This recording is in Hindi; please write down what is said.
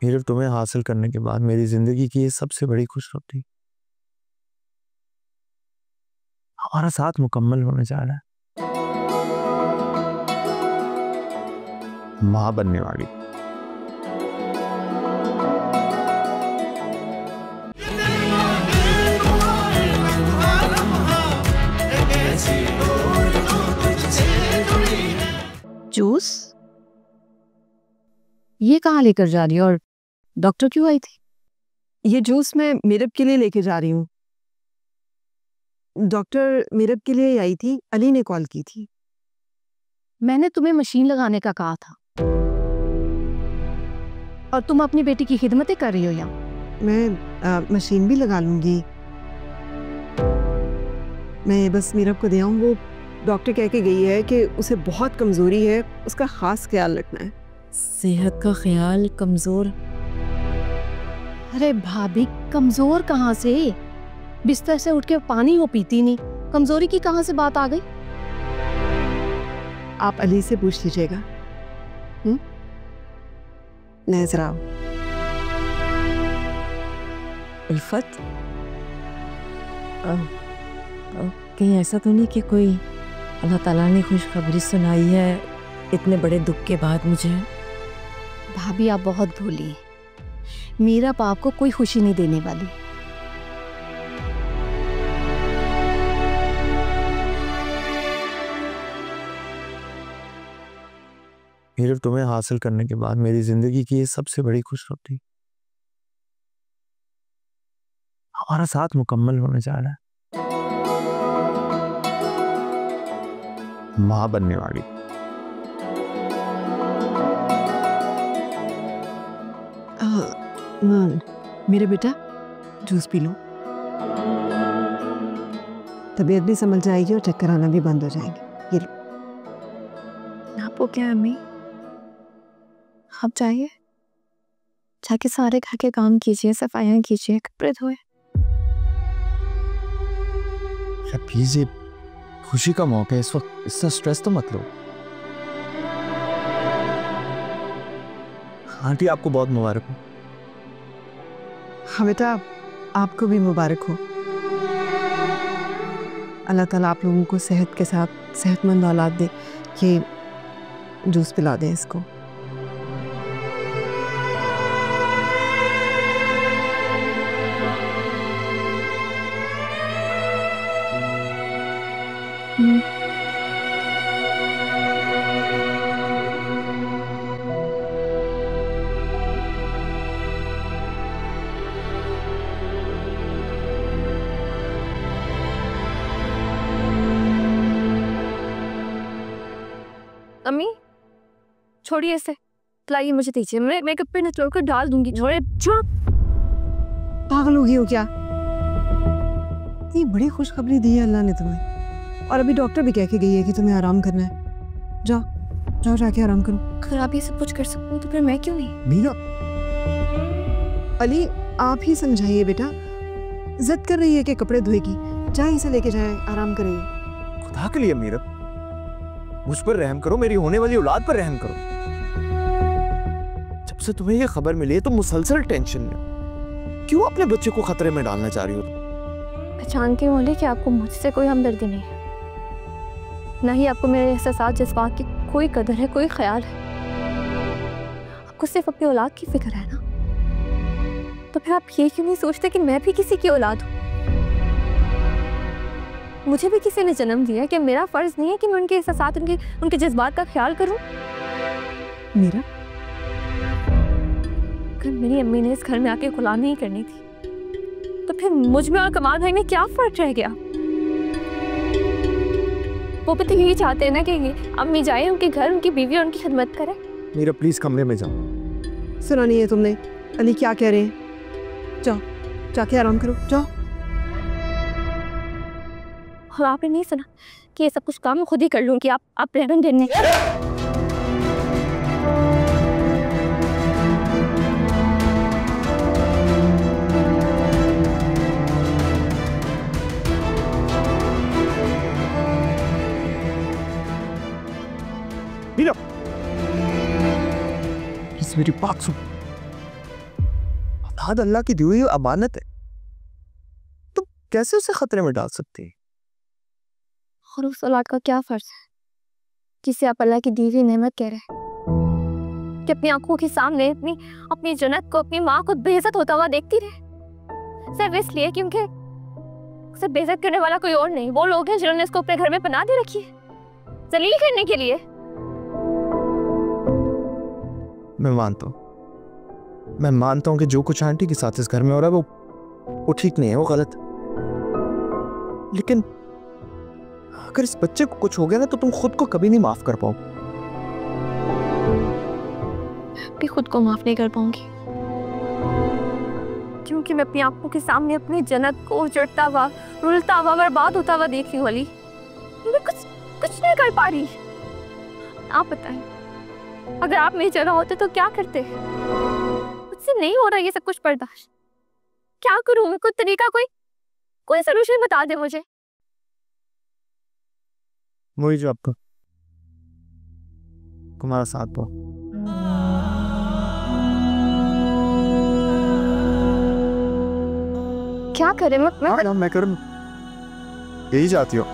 हीरव, तुम्हें हासिल करने के बाद मेरी जिंदगी की ये सबसे बड़ी खुशखबरी, हमारा साथ मुकम्मल होने जा रहा है। मां बनने वाली। जूस ये कहाँ लेकर जा रही हो और डॉक्टर क्यों आई थी? ये जूस मैं मीरब के लिए लेके जा रही हूँ। डॉक्टर मीरब के लिए आई थी, अली ने कॉल की थी। मैंने तुम्हें मशीन लगाने का कहा था और तुम अपनी बेटी की खिदमतें कर रही हो यहाँ। मैं मशीन भी लगा लूंगी। मैं बस मीरब को दे आऊँ। वो डॉक्टर कह के गई है कि उसे बहुत कमजोरी है, उसका खास ख्याल रखना है। सेहत का ख्याल? कमजोर? अरे भाभी, कमजोर कहाँ से? बिस्तर से उठ के पानी वो पीती नहीं, कमजोरी की कहाँ से बात आ गई? आप अली से पूछ लीजिएगा। नजरा उल्फत, कहीं ऐसा तो नहीं कि कोई अल्लाह ताला ने खुशखबरी सुनाई है इतने बड़े दुख के बाद मुझे? भाभी आप बहुत भोली हैं। मीरा बाप को कोई खुशी नहीं देने वाली। हीरव, तुम्हें हासिल करने के बाद मेरी जिंदगी की ये सबसे बड़ी खुशखबरी, हमारा साथ मुकम्मल होने जा रहा है। मां बनने वाली। मेरे बेटा जूस पी लो, तबीयत भी संभल जाएगी और चक्कर आना भी बंद हो जाएंगे। ये लो। आपको क्या अम्मी, आप जाइए, जाके सारे घर के काम कीजिए, सफाइयाँ कीजिए, कपड़े धोए। प्लीज, ये खुशी का मौका है, इस वक्त इसका स्ट्रेस तो मत लो। आंटी, आपको बहुत मुबारक हो। हाँ बेटा, आपको भी मुबारक हो। अल्लाह ताला आप लोगों को सेहत के साथ सेहतमंद औलाद दे। ये जूस पिला दें इसको। अम्मी छोड़िए इसे, लाइए मुझे दीजिए, मैं मेकअप पे निचोड़ कर डाल दूंगी। छोड़े। पागल हो गई हो क्या? ये बड़ी खुशखबरी दी है अल्लाह ने तुम्हें, और अभी डॉक्टर भी कह के गई है कि तुम्हें आराम करना है। जाओ जाओ, जाके आराम करो। अगर आप ये सब कुछ कर सकते हो तो फिर मैं क्यों नहीं? मीरा, अली आप ही समझाइए बेटा, जिद कर रही है कि कपड़े धोएगी। जाए इसे लेके जाए, आराम करेगी। खुदा के लिए मीरा, मुझ पर रहम करो, मेरी होने वाली औलाद पर रहम करो। जब से तुम्हें ये खबर मिली है तो मुसलसल टेंशन में, क्यों अपने बच्चे को खतरे में डालना चाह रही हो? मैं जानती हूँ अली कि आपको मुझसे कोई हमदर्दी नहीं है, ना ही आपको मेरे एहसास जज्बात की कोई कदर है, कोई ख्याल है। आपको सिर्फ अपनी औलाद की फिक्र है ना, तो फिर आप ये क्यों नहीं सोचते कि मैं भी किसी की औलाद हूँ? मुझे भी किसी ने जन्म दिया, कि मेरा फर्ज नहीं है कि मैं उनके एहसास, उनके जज्बात का ख्याल करूं? मीरा, अगर मेरी अम्मी ने इस घर में आके गुलामी नहीं करनी थी तो फिर मुझ में और कमाल भाई में क्या फर्क रह गया? वो भी तो यही चाहते हैं ना कि अम्मी जाए उनके घर, उनकी बीवी और उनकी खिदमत करे। मीरा प्लीज कमरे में जाओ। सुना नहीं है तुमने अली क्या कह रहे हैं? जाओ जाके आराम करो, जाओ। और आपने नहीं सुना कि ये सब कुछ काम खुद ही कर लूंगी, आप रहने देने। मीरा, प्लीज मेरी बात सुन। औलाद अल्लाह की दी हुई अमानत है, तुम कैसे उसे खतरे में डाल सकती है? और उस औलाद का क्या फर्ज है जिसे आप अल्लाह की दी हुई नेमत कह रहे हैं कि अपनी आंखों के सामने अपनी अपनी जन्नत को, अपनी माँ को बेइज्जत होता हुआ देखती रहे, सिर्फ इसलिए क्योंकि उसे बेइज्जत करने वाला कोई और नहीं, वो लोग हैं जिन्होंने इसको अपने घर में पनाह दे रखी है जलील करने के लिए। मैं मानता हूं कि जो कुछ आंटी के साथ इस घर में हो रहा है वो ठीक नहीं है, वो गलत है। लेकिन अगर इस बच्चे को कुछ हो गया ना तो तुम खुद को कभी नहीं माफ कर पाओ। भी खुद को माफ नहीं कर पाऊंगी क्योंकि मैं अपनी आंखों के सामने अपनी जन्नत को उजड़ता हुआ, रुलता हुआ, बर्बाद होता हुआ देख रही हूँ अली। मैं कुछ नहीं कर पा रही। आप बताएं, अगर आप मेरी जगह होते तो क्या करते? मुझसे नहीं हो रहा ये सब कुछ बर्दाश्त। क्या करूं मैं? कोई तरीका, कोई सलूशन बता दे मुझे। वही जो आपका तुम्हारा साथ दो। क्या करें मैं करूं, यही चाहती हो?